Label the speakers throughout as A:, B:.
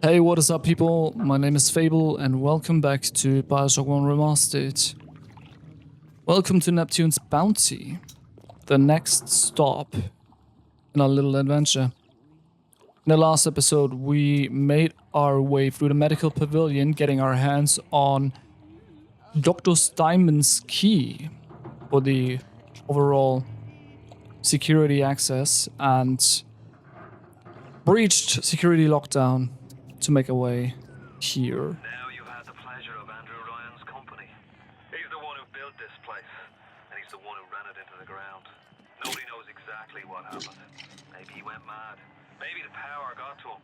A: Hey, what is up, people? My name is Faible, and welcome back to Bioshock 1 Remastered. Welcome to Neptune's Bounty, the next stop in our little adventure. In the last episode, we made our way through the medical pavilion, getting our hands on Dr. Steinman's key for the overall security access, and breached security lockdown to make a way here.
B: Now you had the pleasure of Andrew Ryan's company. He's the one who built this place, and he's the one who ran it into the ground. Nobody knows exactly what happened. Maybe he went mad. Maybe the power got to him.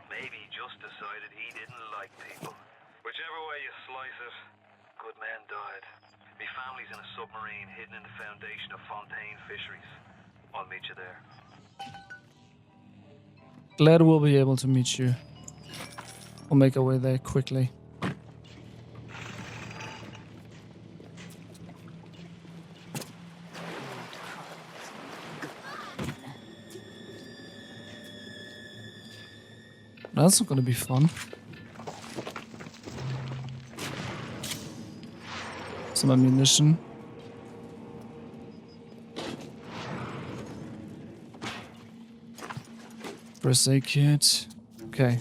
B: Maybe he just decided he didn't like people. Whichever way you slice it, good men died. Me family's in a submarine hidden in the foundation of Fontaine Fisheries. I'll meet you there.
A: Glad we'll be able to meet you. We'll make our way there quickly. That's not gonna be fun. Some ammunition. First aid kit. Okay.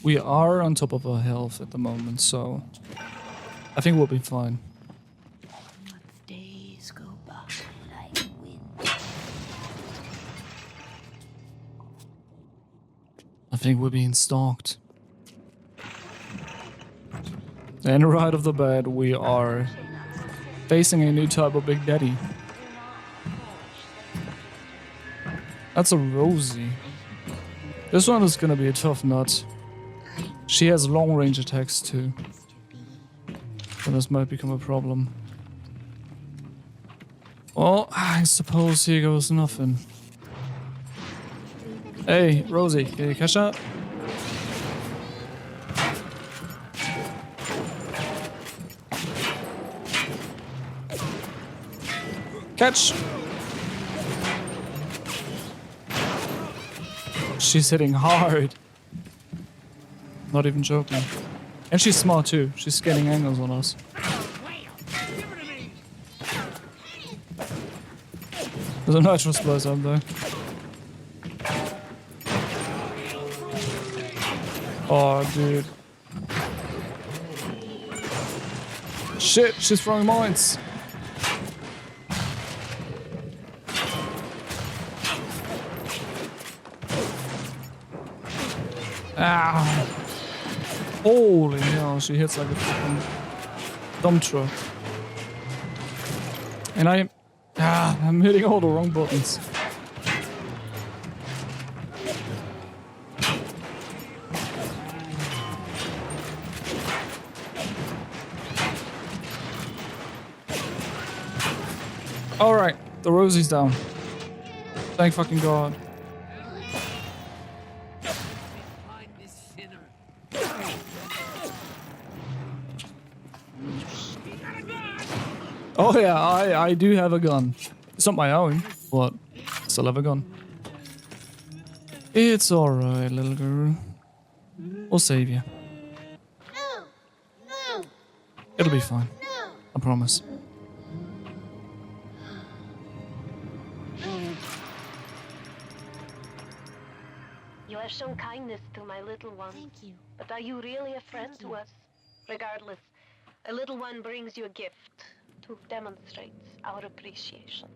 A: We are on top of our health at the moment, so I think we'll be fine.
C: Days go by like wind.
A: I think we're being stalked. And right off the bat, we are facing a new type of Big Daddy. That's a Rosie. This one is gonna be a tough nut. She has long-range attacks too. So this might become a problem. Well, I suppose here goes nothing. Hey, Rosie, can you catch that? Catch! She's hitting hard. Not even joking. And she's smart too. She's scanning angles on us. There's a nitro splicer up there. Oh, dude. Shit, she's throwing mines. Ah. Holy hell, she hits like a fucking dump truck. And I'm hitting all the wrong buttons. Alright, the Rosie's down. Thank fucking God. Oh yeah, I do have a gun. It's not my own, but I still have a gun. It's alright, little girl. We'll save you. It'll be fine. I promise.
D: You have shown kindness to my little one.
C: Thank you.
D: But are you really a friend to us? Regardless, a little one brings you a gift to demonstrate our appreciation.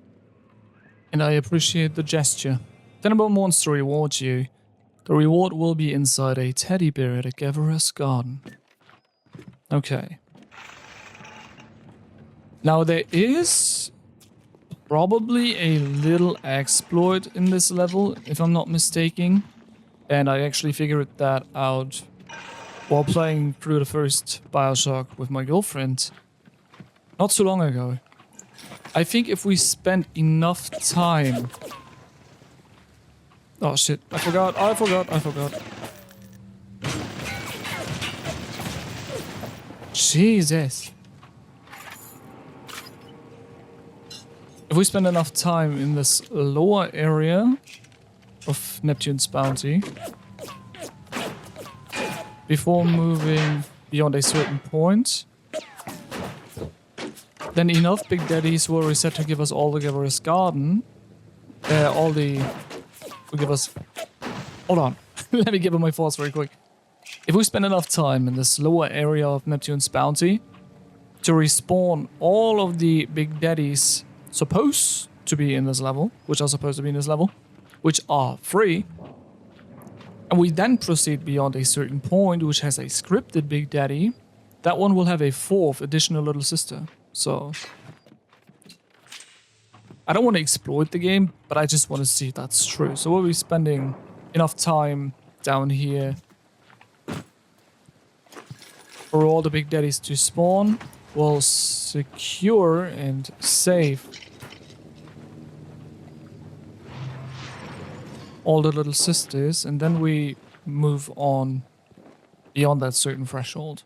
A: And I appreciate the gesture. Tenable wants to reward you. The reward will be inside a teddy bear at a Gathere's garden. Okay. Now there is probably a little exploit in this level, if I'm not mistaken. And I actually figured that out while playing through the first Bioshock with my girlfriend not so long ago. I think if we spend enough time... Oh shit, I forgot. Jesus. If we spend enough time in this lower area of Neptune's bounty, before moving beyond a certain point, then enough Big Daddies were reset to give us all the Giver's Garden. Will give us... Hold on. Let me give it my thoughts very quick. If we spend enough time in this lower area of Neptune's bounty to respawn all of the Big Daddies supposed to be in this level, which are supposed to be in this level, which are free, and we then proceed beyond a certain point, which has a scripted Big Daddy, that one will have a 4th additional little sister. So, I don't want to exploit the game, but I just want to see if that's true. So we'll be spending enough time down here for all the Big Daddies to spawn. We'll secure and save all the little sisters, and then we move on beyond that certain threshold.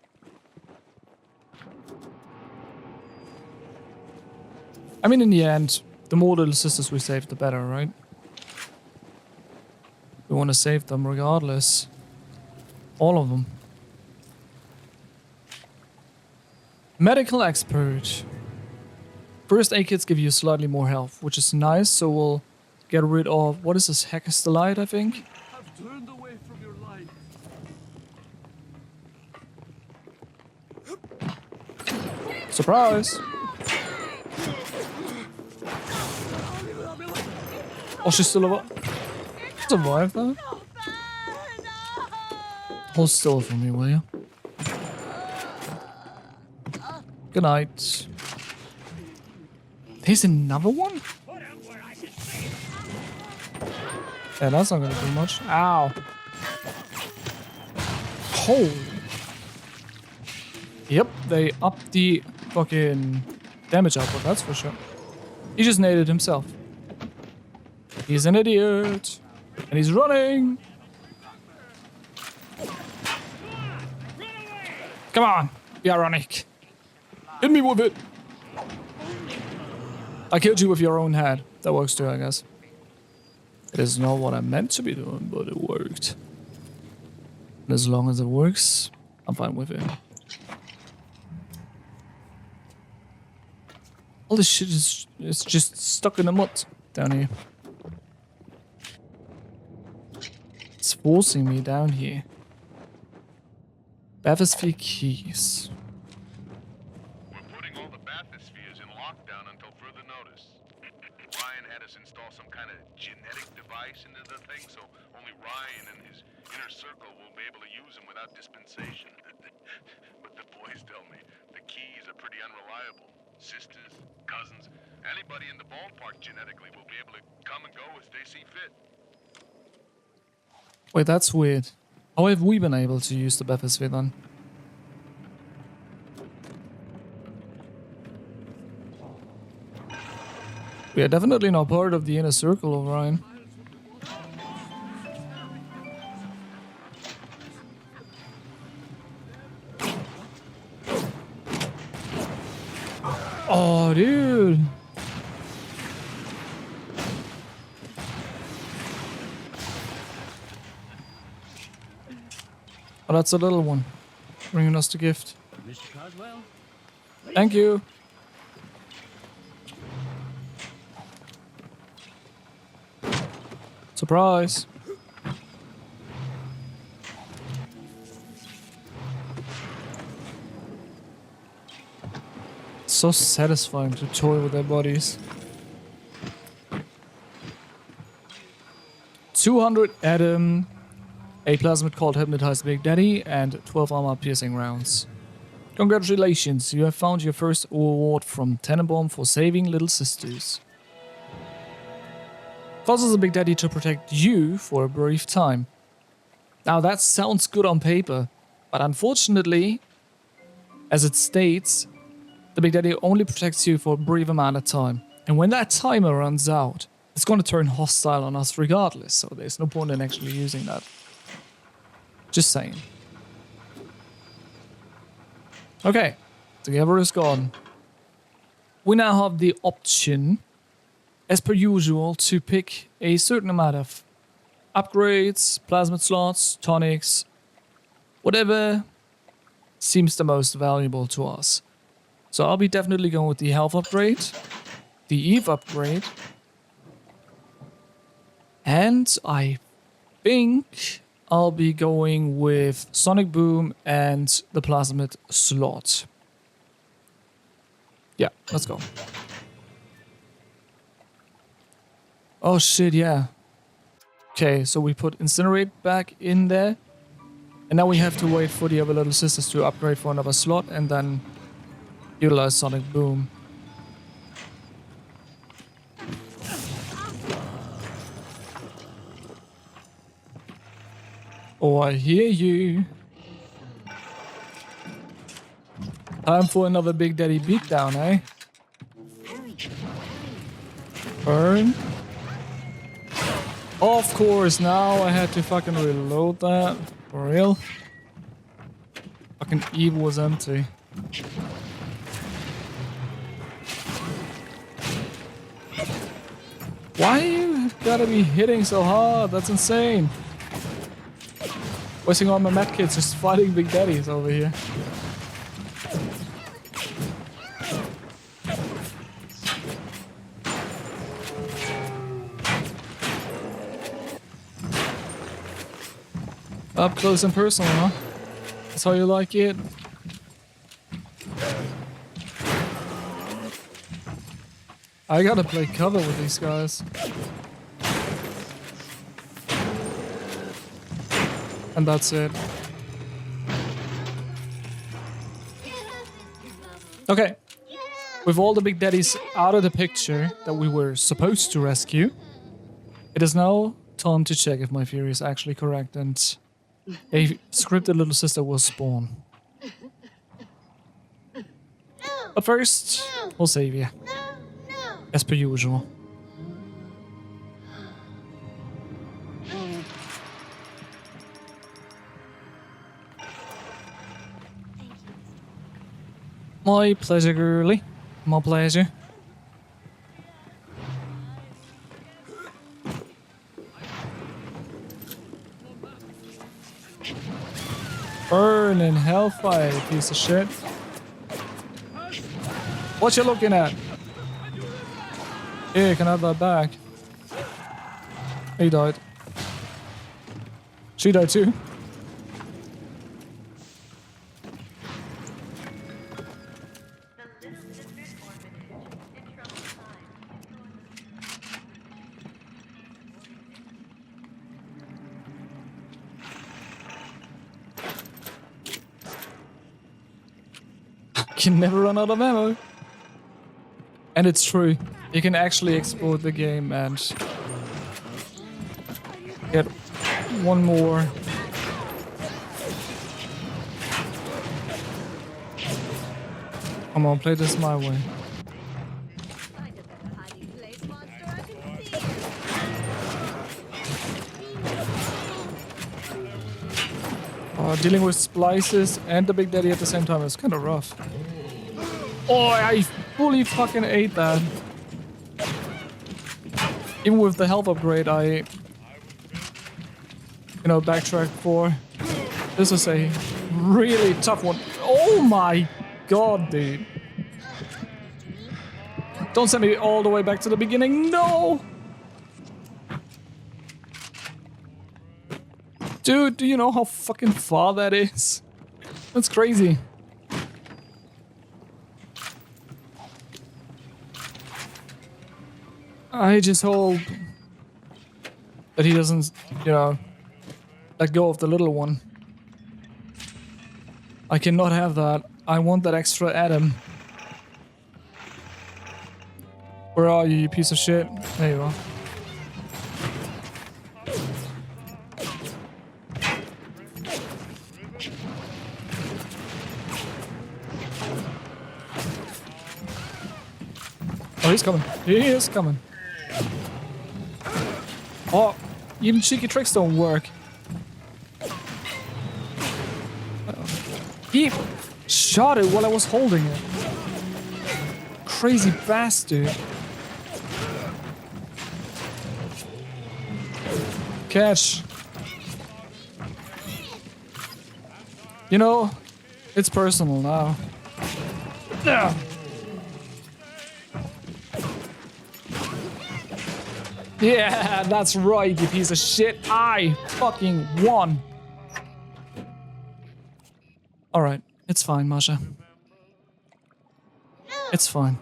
A: I mean, in the end, the more little sisters we save, the better, right? We want to save them regardless. All of them. Medical expert. First aid kits give you slightly more health, which is nice, so we'll get rid of... What is this? Hecastolite, I think?
E: I've turned away from your light.
A: Surprise! Oh, she's still alive. Survive that? Hold still for me, will you? Good night. There's another one? Yeah, that's not gonna do much. Ow. Holy. Yep, they upped the fucking damage output, that's for sure. He just naded himself. He's an idiot. And he's running. Come on, be ironic. Hit me with it. I killed you with your own head. That works too, I guess. It is not what I meant to be doing, but it worked. And as long as it works, I'm fine with it. All this shit is just stuck in the mud down here. It's forcing me down here. Bathysphere keys.
F: We're putting all the bathyspheres in lockdown until further notice. Ryan had us install some kind of genetic device into the thing, so only Ryan and his inner circle will be able to use them without dispensation. But the boys tell me the keys are pretty unreliable. Sisters, cousins, anybody in the ballpark genetically will be able to come and go as they see fit.
A: Wait, that's weird. How have we been able to use the bathysphere then? We are definitely not part of the inner circle of Ryan. Oh, dude. Oh, that's a little one. Bringing us the gift.
E: Mr. Coswell?
A: Thank you. Surprise. It's so satisfying to toy with their bodies. 200 Adam, a plasmid called Hypnotized Big Daddy, and 12 armor piercing rounds. Congratulations, you have found your first award from Tenenbaum for saving little sisters. Causes a Big Daddy to protect you for a brief time. Now that sounds good on paper, but unfortunately, as it states, the Big Daddy only protects you for a brief amount of time. And when that timer runs out, it's going to turn hostile on us regardless, so there's no point in actually using that. Just saying. Okay, the Giver is gone. We now have the option, as per usual, to pick a certain amount of upgrades, plasmid slots, tonics, whatever seems the most valuable to us. So I'll be definitely going with the health upgrade, the Eve upgrade, and I think I'll be going with Sonic Boom and the Plasmid slot. Yeah, let's go. Oh shit, yeah. Okay, so we put Incinerate back in there. And now we have to wait for the other little sisters to upgrade for another slot and then utilize Sonic Boom. Oh, I hear you. Time for another Big Daddy beatdown, eh? Burn. Of course, now I had to fucking reload that. For real? Fucking Eve was empty. Why you gotta be hitting so hard? That's insane. Wasting all my medkits just fighting Big Daddies over here. Up close and personal, huh? That's how you like it? I gotta play cover with these guys. And that's it. Okay. With all the Big Daddies out of the picture that we were supposed to rescue, it is now time to check if my theory is actually correct and a scripted little sister will spawn. But first, we'll save you. As per usual. My pleasure, girly. My pleasure. Burn in hellfire, you piece of shit. What you looking at? Here, can I have that back? He died. She died too. Can never run out of ammo. And it's true. You can actually export the game and get one more. Come on, play this my way. Dealing with splicers and the Big Daddy at the same time is kind of rough. Oh, I fully fucking ate that. Even with the health upgrade, I, backtracked for. This is a really tough one. Oh my god, dude. Don't send me all the way back to the beginning. No! Dude, do you know how fucking far that is? That's crazy. I just hope that he doesn't, let go of the little one. I cannot have that. I want that extra atom. Where are you, you piece of shit? There you are. Oh, he's coming. He is coming. Oh, even cheeky tricks don't work. He shot it while I was holding it. Crazy bastard. Catch. You know, it's personal now. Yeah. Yeah, that's right, you piece of shit. I fucking won. Alright, it's fine, Masha. It's fine.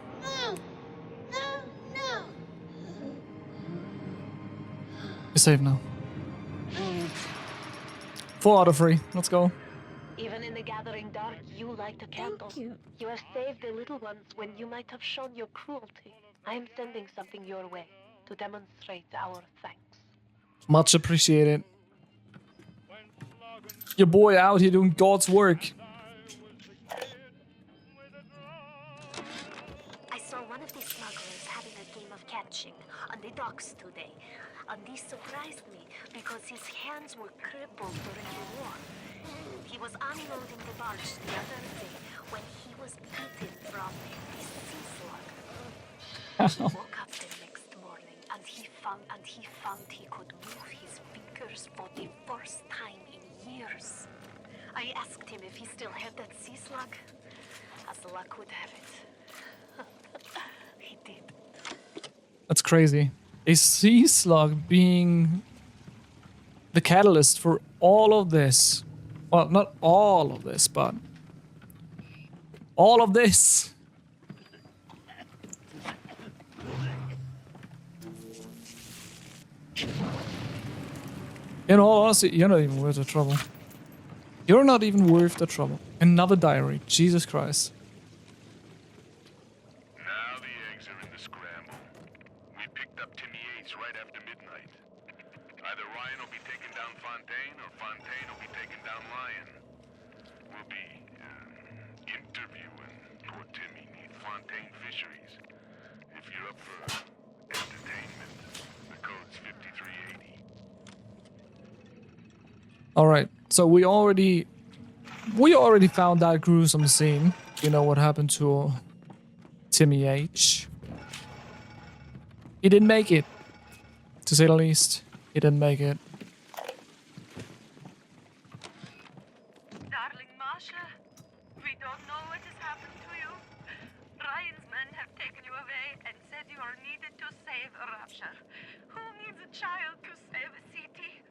A: You're safe now. 4 out of 3. Let's go.
D: Even in the gathering dark, you light a candle.
C: you.
D: You have saved the little ones when you might have shown your cruelty. I am sending something your way to demonstrate our thanks.
A: Much appreciated. Your boy out here doing God's work.
C: I saw one of these smugglers having a game of catching on the docks today. And this surprised me because his hands were crippled during the war. He was unloading the barge the other day when he was bitten from the sea slug. He woke up the next morning and he found he could move his fingers for the first time in years. I asked him if he still had that sea slug. As luck would have it, he did.
A: That's crazy. A sea slug being the catalyst for all of this. Well, not all of this, but all of this. In all honesty, you're not even worth the trouble. You're not even worth the trouble. Another diary. Jesus Christ.
F: Now the eggs are in the scramble. We picked up Timmy Yates right after midnight. Either Ryan will be taking down Fontaine, or Fontaine will be taking down Ryan. We'll be interviewing poor Timmy near Fontaine Fisheries. If you're up for entertainment, the code's 5380.
A: Alright, so we already found that gruesome scene. You know what happened to Timmy H. He didn't make it. To say the least, he didn't make it.
G: Darling Masha, we don't know what has happened to you. Ryan's men have taken you away and said you are needed to save Rapture. Who needs a child to save a city?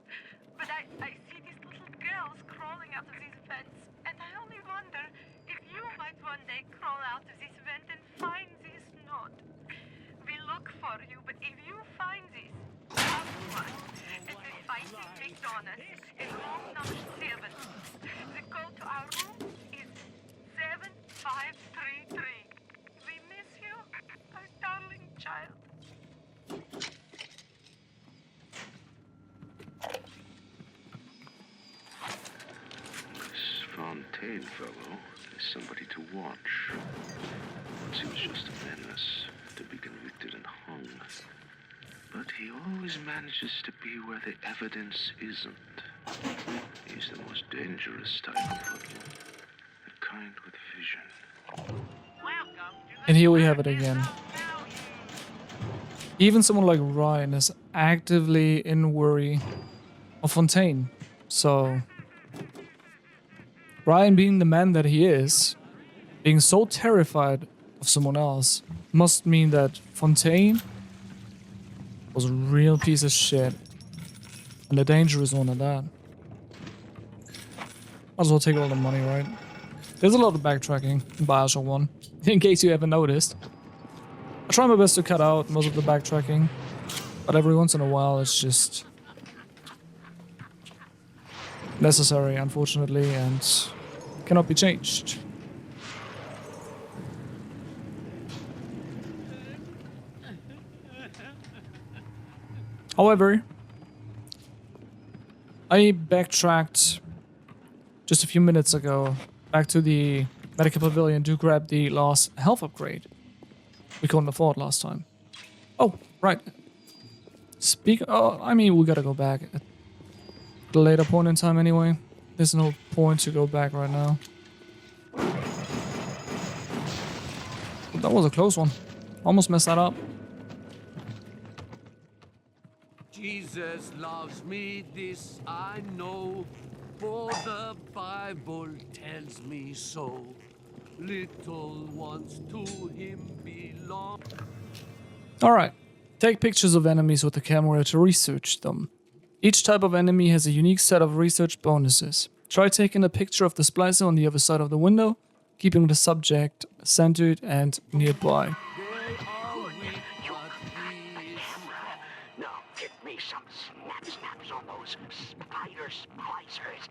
G: But I see these little girls crawling out of these vents, and I only wonder if you might one day crawl out of this vent and find this note. We look for you, but if you find this, come to us. It's a fighting McDonald's in room number 7. The code to our room is 7533. We miss you, our darling child.
H: This Fontaine fellow is somebody to watch. Once he was just a menace, to be convicted and hung. But he always manages to be where the evidence isn't. He's the most dangerous type of hoodlum. The kind with vision.
A: And here we have it again. Even someone like Ryan is actively in worry of Fontaine. So Ryan, being the man that he is, being so terrified of someone else, must mean that Fontaine was a real piece of shit. And a dangerous one at that. Might as well take all the money, right? There's a lot of backtracking in Bioshock 1, in case you haven't noticed. I try my best to cut out most of the backtracking, but every once in a while it's just necessary, unfortunately, and cannot be changed. However, I backtracked just a few minutes ago back to the medical pavilion to grab the last health upgrade we couldn't afford last time. Oh, right. I mean, we gotta go back at the later point in time anyway. There's no point to go back right now. That was a close one. Almost messed that up.
E: Jesus loves me, this I know. For the Bible tells me so. Little ones to him belong.
A: Alright. Take pictures of enemies with the camera to research them. Each type of enemy has a unique set of research bonuses. Try taking a picture of the splicer on the other side of the window, keeping the subject centered and nearby.
E: They are weak, but he is
I: Now get me some snaps on those spider splicers.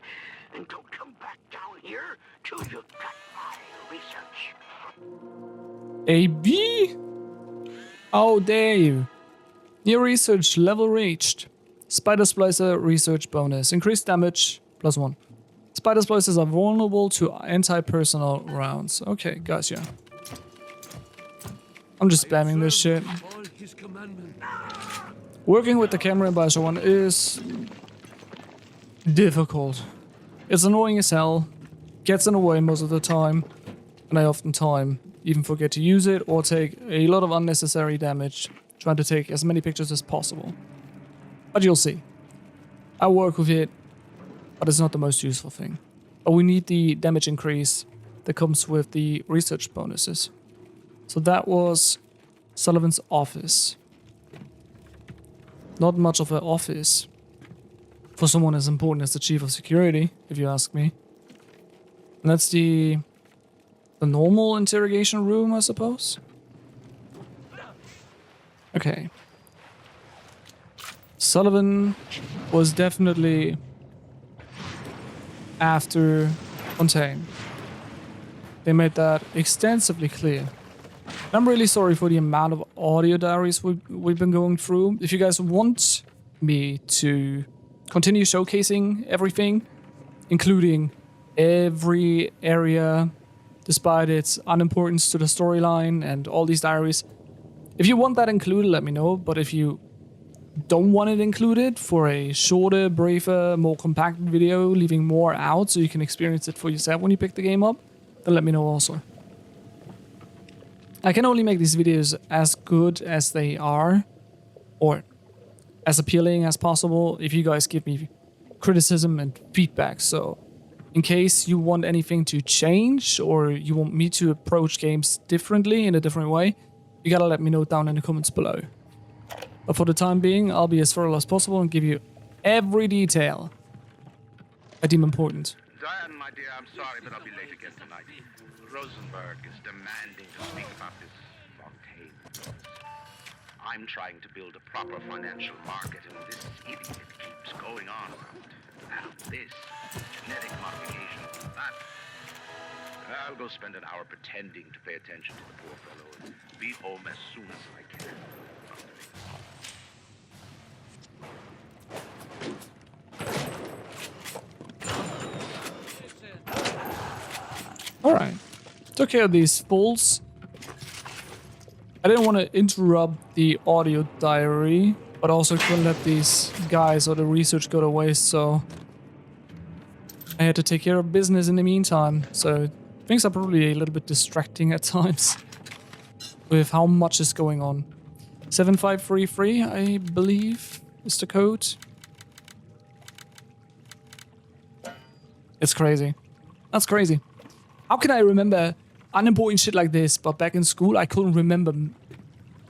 I: And don't come back down here till you've got my research.
A: AB? How dare you? New research level reached. Spider splicer research bonus. Increased damage +1. Spider splicers are vulnerable to anti-personnel rounds. Okay, gotcha. I'm just spamming this shit.
E: all his commandments.
A: Working with the camera in Bioshock 1 is difficult. It's annoying as hell, gets in the way most of the time, and I often even forget to use it or take a lot of unnecessary damage trying to take as many pictures as possible. But you'll see. I work with it, but it's not the most useful thing. But we need the damage increase that comes with the research bonuses. So that was Sullivan's office. Not much of an office for someone as important as the chief of security, if you ask me. And that's the normal interrogation room, I suppose. Okay. Sullivan was definitely after Fontaine. They made that extensively clear. I'm really sorry for the amount of audio diaries we've been going through. If you guys want me to continue showcasing everything, including every area, despite its unimportance to the storyline and all these diaries, if you want that included, let me know. But if you don't want it included for a shorter, briefer, more compacted video, leaving more out so you can experience it for yourself when you pick the game up, then let me know also. I can only make these videos as good as they are, or as appealing as possible, if you guys give me criticism and feedback. So in case you want anything to change, or you want me to approach games differently in a different way, you gotta let me know down in the comments below. But for the time being, I'll be as thorough as possible and give you every detail I deem important.
H: Diane, my dear, I'm sorry, but I'll be late again tonight. Rosenberg is demanding to speak about this Fontaine. I'm trying to build a proper financial market, and this idiot keeps going on about now this genetic modification, that. I'll go spend an hour pretending to pay attention to the poor fellow and be home as soon as I can.
A: Alright. Took care of these fools. I didn't want to interrupt the audio diary, but also couldn't let these guys or the research go to waste, so I had to take care of business in the meantime. So things are probably a little bit distracting at times with how much is going on. 7533, I believe, is the code. It's crazy. That's crazy. How can I remember unimportant shit like this, but back in school I couldn't remember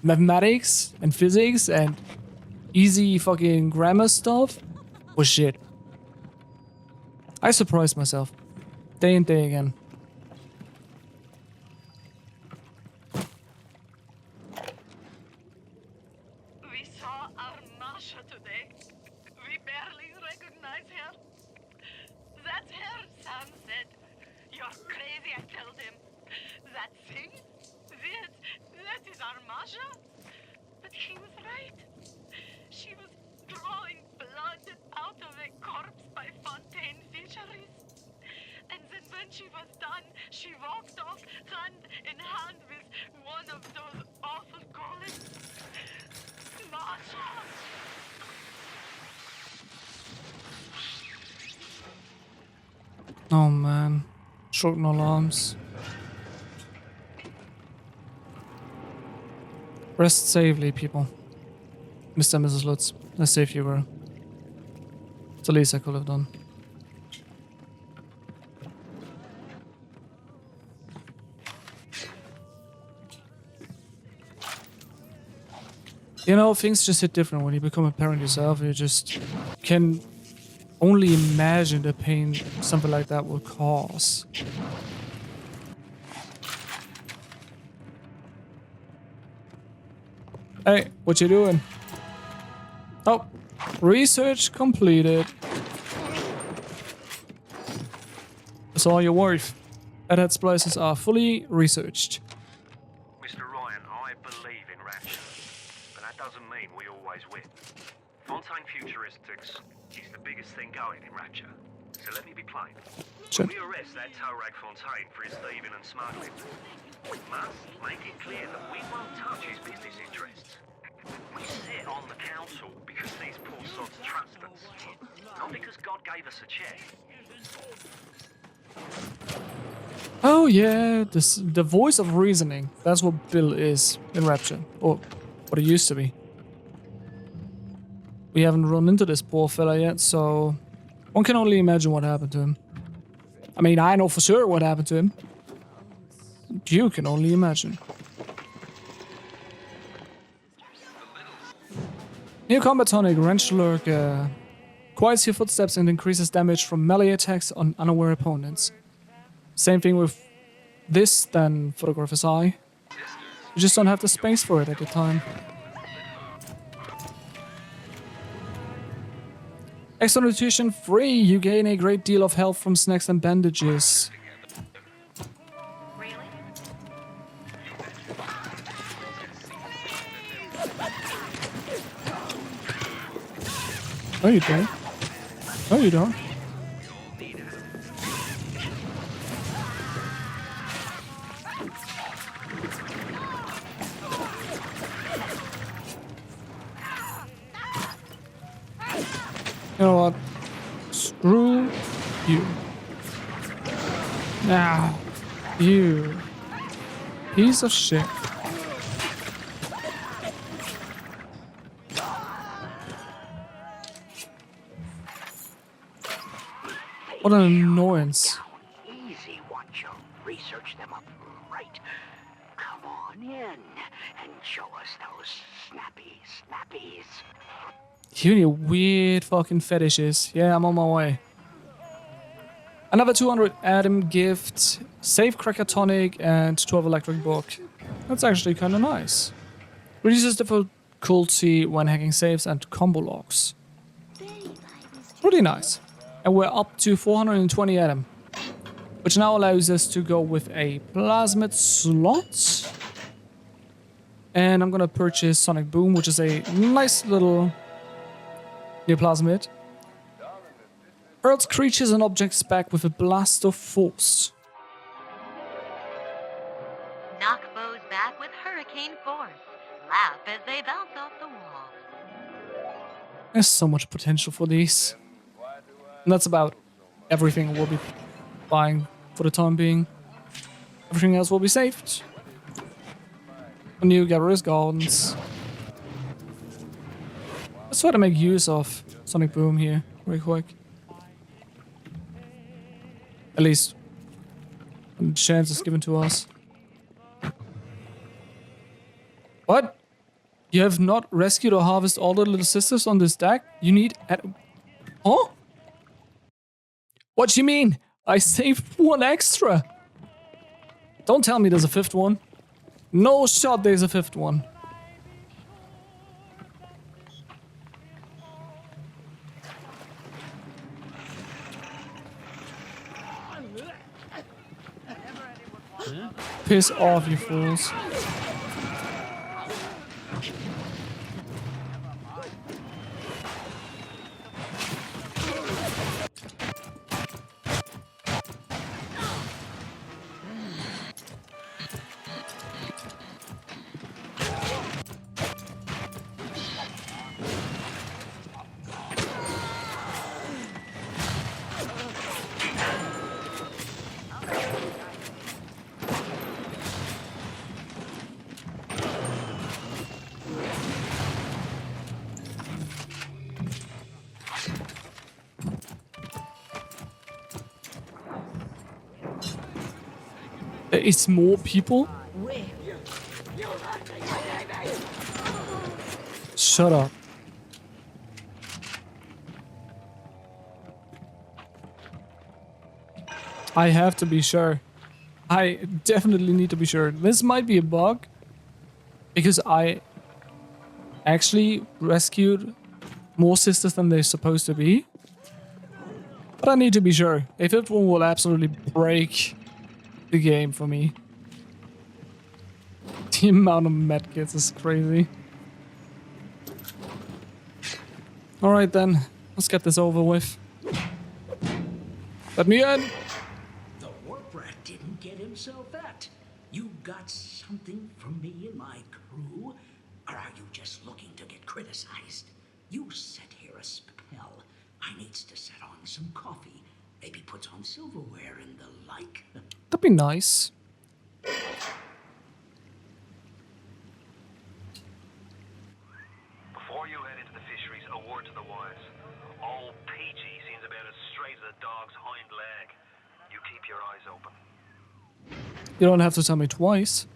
A: mathematics and physics and easy fucking grammar stuff? Was shit. I surprised myself. Day and day again.
G: We saw our Masha today. We barely recognize her. That's her, Sam said. You're crazy, I told him. That thing? That is our Masha? But he was right. She was drawing blood out of a corpse by Fontaine Fisheries. And then when she was done, she walked off hand in hand with one of those awful golems. Masha!
A: Oh man. Short alarms. Rest safely, people. Mr. and Mrs. Lutz, let's say if you were. It's the least I could have done. You know, things just hit different when you become a parent yourself. You just can only imagine the pain something like that will cause. Hey, what you doing? Oh, research completed. That's all your worth. Head splicers are fully researched.
B: Mr. Ryan, I believe in Rapture, but that doesn't mean we always win. Fontaine Futuristics is the biggest thing going in Rapture, so let me be plain.
A: Sure.
B: When we arrest that Torag Fontaine for his thieving and smuggling, we must make it clear that we won't touch his business interests. We sit on the council because these poor sods trust us, not because God gave us a check.
A: Oh yeah, the voice of reasoning. That's what Bill is in Rapture, or what he used to be. We haven't run into this poor fella yet, so one can only imagine what happened to him. I mean, I know for sure what happened to him. You can only imagine. New combat tonic, Wrench Lurk, quiets your footsteps and increases damage from melee attacks on unaware opponents. Same thing with this, then Photographer's Eye. You just don't have the space for it at the time. Extra nutrition free, you gain a great deal of health from snacks and bandages.
G: Really?
A: No you don't. No you don't. You know what? Screw you. Now, you piece of shit. What an annoyance.
I: Easy, Wancho. Research them up right. Come on in and show us those snappies.
A: You need weird fucking fetishes. Yeah, I'm on my way. Another 200 Atom gift, save Cracker Tonic, and 12 Electric Book. That's actually kind of nice. Reduces difficulty when hacking saves and combo logs. Pretty nice. And we're up to 420 Atom, which now allows us to go with a plasmid slot. And I'm gonna purchase Sonic Boom, which is a nice little new plasmid. Hurls creatures and objects back with a blast of force.
J: Knock foes back with hurricane force. Laugh as they bounce off the wall.
A: There's so much potential for these. And that's about everything we'll be buying for the time being. Everything else will be saved. A new Gatherer's Gardens. Let's try to make use of Sonic Boom here, real quick. At least, when the chance is given to us. What? You have not rescued or harvested all the little sisters on this deck? You need Oh? What do you mean? I saved one extra. Don't tell me there's a fifth one. No shot there's a fifth one. Piss off, you fools. There is more people? Shut up. I have to be sure. I definitely need to be sure. This might be a bug. Because I actually rescued more sisters than they're supposed to be. But I need to be sure. A fifth one will absolutely break the game for me. The amount of medkits is crazy. Alright then, let's get this over with. Let me in!
I: The warp rat didn't get himself at. You got something from me and my crew? Or are you just looking to get criticized? You set here a spell. I needs to set on some coffee. Maybe put on silverware and the like.
A: That'd be nice.
B: Before you head into the fisheries, a word to the wise. Old PG seems about as straight as a dog's hind leg. You keep your eyes open.
A: You don't have to tell me twice.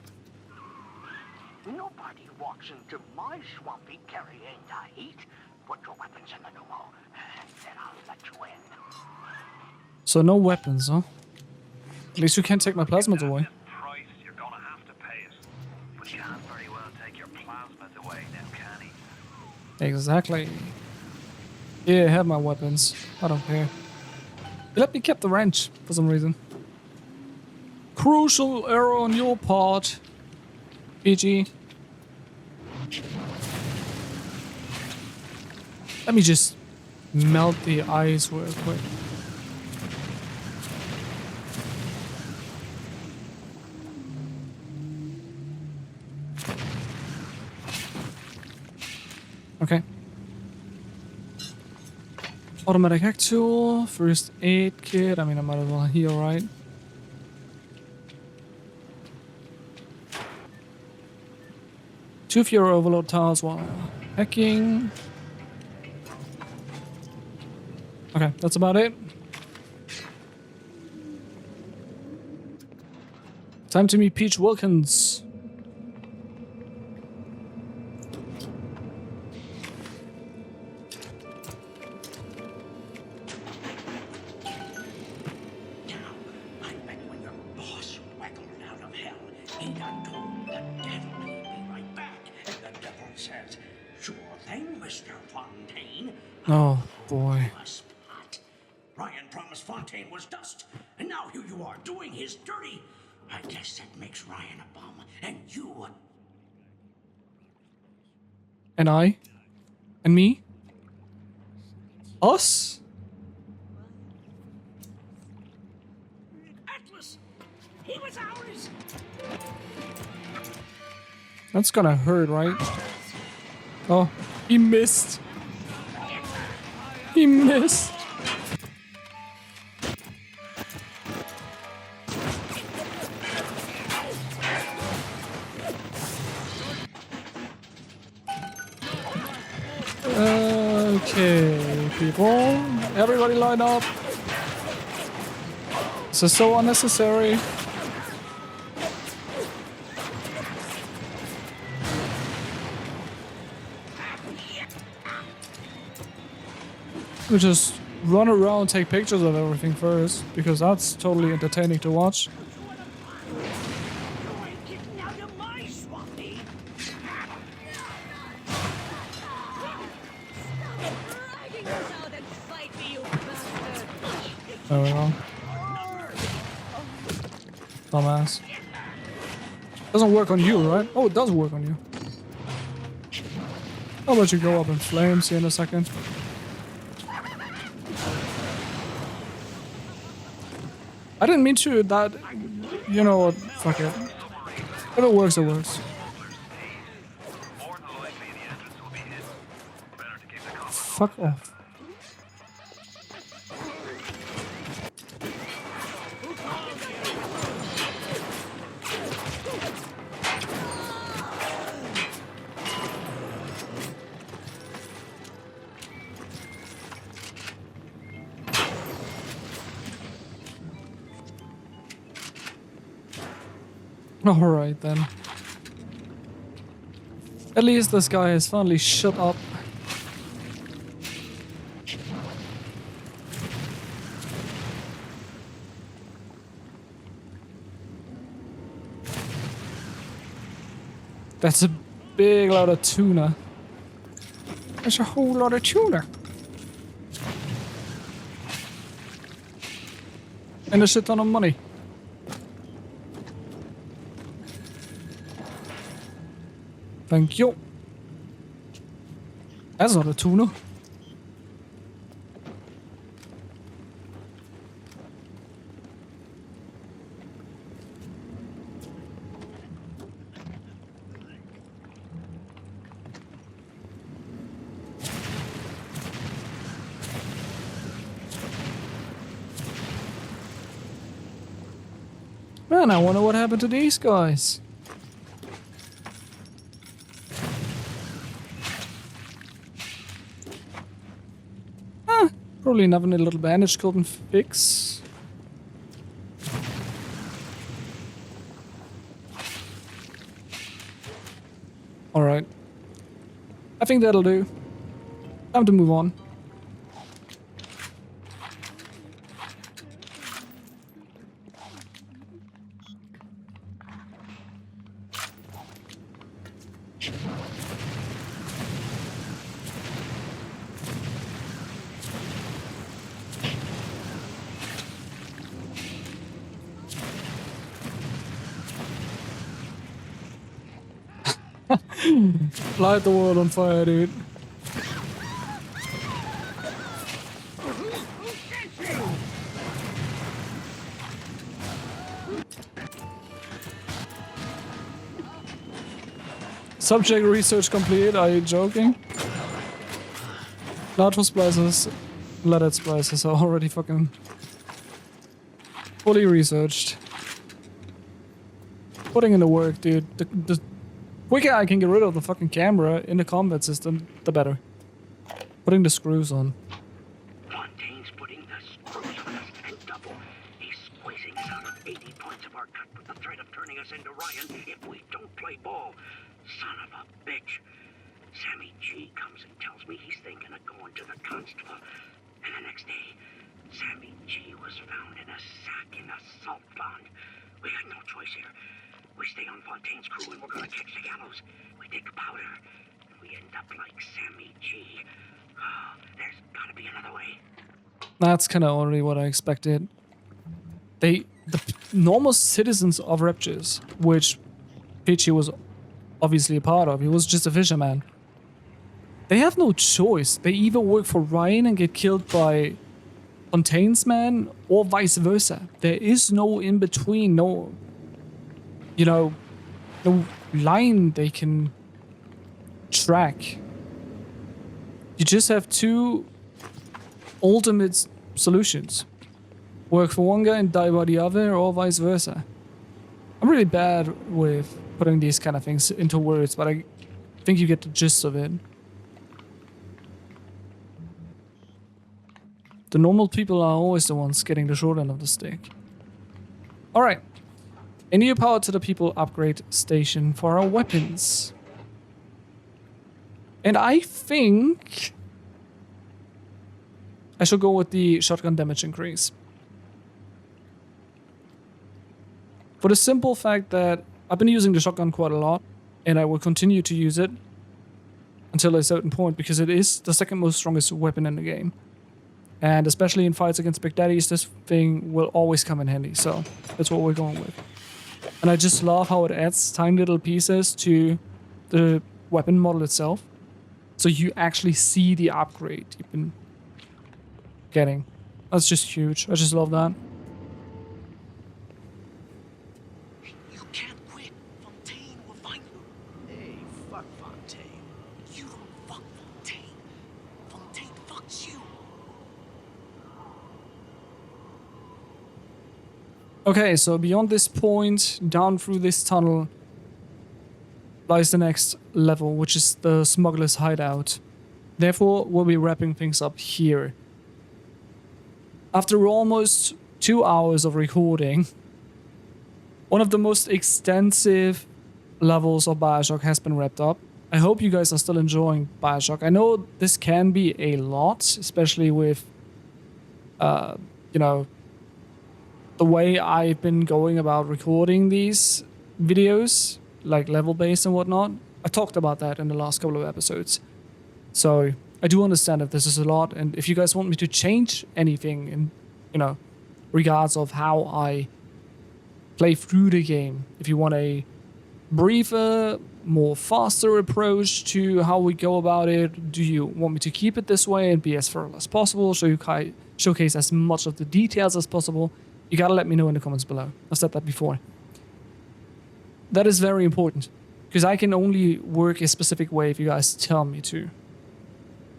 I: Nobody walks into my swampy carrying the heat. Put your weapons in the pneumo, and then I'll let you in.
A: So no weapons, huh? At least you can't take my plasmids away.
B: Price, you're gonna have to pay it. But he can't very well take your plasmids away now, can he?
A: Exactly. Yeah, I have my weapons. I don't care. You let me keep the wrench for some reason. Crucial error on your part, PG. Let me just melt the ice real quick. Okay. Automatic hack tool, first aid kit. I mean, I might as well heal, right? Two fewer overload tiles while hacking. Okay, that's about it. Time to meet Peach Wilkins. Oh boy.
I: Ryan promised Fontaine was dust, and now here you are doing his dirty. I guess that makes Ryan a bum, and you a...
A: And I? And me? Us?
I: Atlas! He was ours!
A: That's gonna hurt, right? Oh, he missed. He missed. Okay, people. Everybody line up. This is so unnecessary. We just run around, take pictures of everything first, because that's totally entertaining to watch. There we go. Dumbass. Doesn't work on you, right? Oh, it does work on you. How about you go up in flames here in a second? I didn't mean to that, you know what, fuck it. If it works, it works. Fuck off. Alright then. At least this guy has finally shut up. That's a big lot of tuna. That's a whole lot of tuna. And a shit ton of money. Thank you. That's not a tuna. Man, I wonder what happened to these guys. Probably nothing a little bandage couldn't fix. Alright. I think that'll do. Time to move on. Light the world on fire, dude. Subject research complete, are you joking? Large splicers, leaded splicers are already fucking fully researched. Putting in the work, dude. The quicker I can get rid of the fucking camera in the combat system, the better. Putting the screws on.
I: Fontaine's putting the screws on us and double. He's squeezing us out of 80 points of our cut with the threat of turning us into Ryan if we don't play ball. Son of a bitch. Sammy G comes and tells me he's thinking of going to the constable. And the next day, Sammy G was found in a sack in a salt pond. We had no choice here. We stay on Fontaine's crew and we're gonna catch the gallows. We take powder and we end up like Sammy G. Oh, there's gotta be another way.
A: That's kind of already what I expected. The normal citizens of Raptures, which Peachy was obviously a part of, he was just a fisherman. They have no choice. They either work for Ryan and get killed by Fontaine's man, or vice versa. There is no in between, no, you know, no line they can track. You just have two ultimate solutions. Work for one guy and die by the other, or vice versa. I'm really bad with putting these kind of things into words, but I think you get the gist of it. The normal people are always the ones getting the short end of the stick. Alright. A new power to the people upgrade station for our weapons. And I think I should go with the shotgun damage increase. For the simple fact that I've been using the shotgun quite a lot, and I will continue to use it until a certain point, because it is the second most strongest weapon in the game. And especially in fights against Big Daddies, this thing will always come in handy, so that's what we're going with. And I just love how it adds tiny little pieces to the weapon model itself, so you actually see the upgrade you've been getting. That's just huge. I just love that.
I: You can't quit. Fontaine will find you. Hey, fuck Fontaine. You don't fuck Fontaine. Fontaine fucks you.
A: Okay, so beyond this point, down through this tunnel, lies the next level, which is the smuggler's hideout. Therefore, we'll be wrapping things up here. After almost 2 hours of recording, one of the most extensive levels of Bioshock has been wrapped up. I hope you guys are still enjoying Bioshock. I know this can be a lot, especially with, you know, the way I've been going about recording these videos, like level-based and whatnot. I talked about that in the last couple of episodes. So I do understand if this is a lot, and if you guys want me to change anything in, you know, regards of how I play through the game, if you want a briefer, more faster approach to how we go about it, do you want me to keep it this way and be as thorough as possible, so you can showcase as much of the details as possible, you gotta let me know in the comments below. I've said that before. That is very important, because I can only work a specific way if you guys tell me to.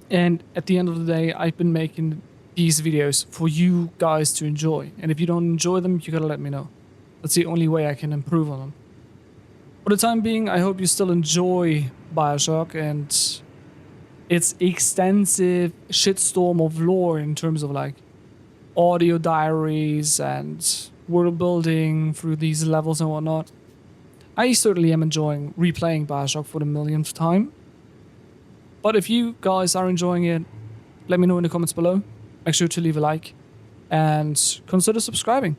A: And at the end of the day, I've been making these videos for you guys to enjoy. And if you don't enjoy them, you gotta let me know. That's the only way I can improve on them. For the time being, I hope you still enjoy Bioshock and its extensive shitstorm of lore in terms of like audio diaries and world building through these levels and whatnot. I certainly am enjoying replaying Bioshock for the millionth time. But if you guys are enjoying it, let me know in the comments below. Make sure to leave a like and consider subscribing,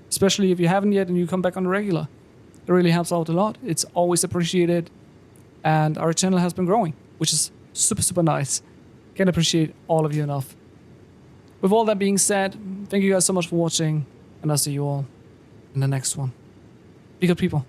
A: especially if you haven't yet and you come back on the regular. It really helps out a lot. It's always appreciated, and our channel has been growing, which is super, super nice. Can't appreciate all of you enough. With all that being said, thank you guys so much for watching, and I'll see you all in the next one. Be good people.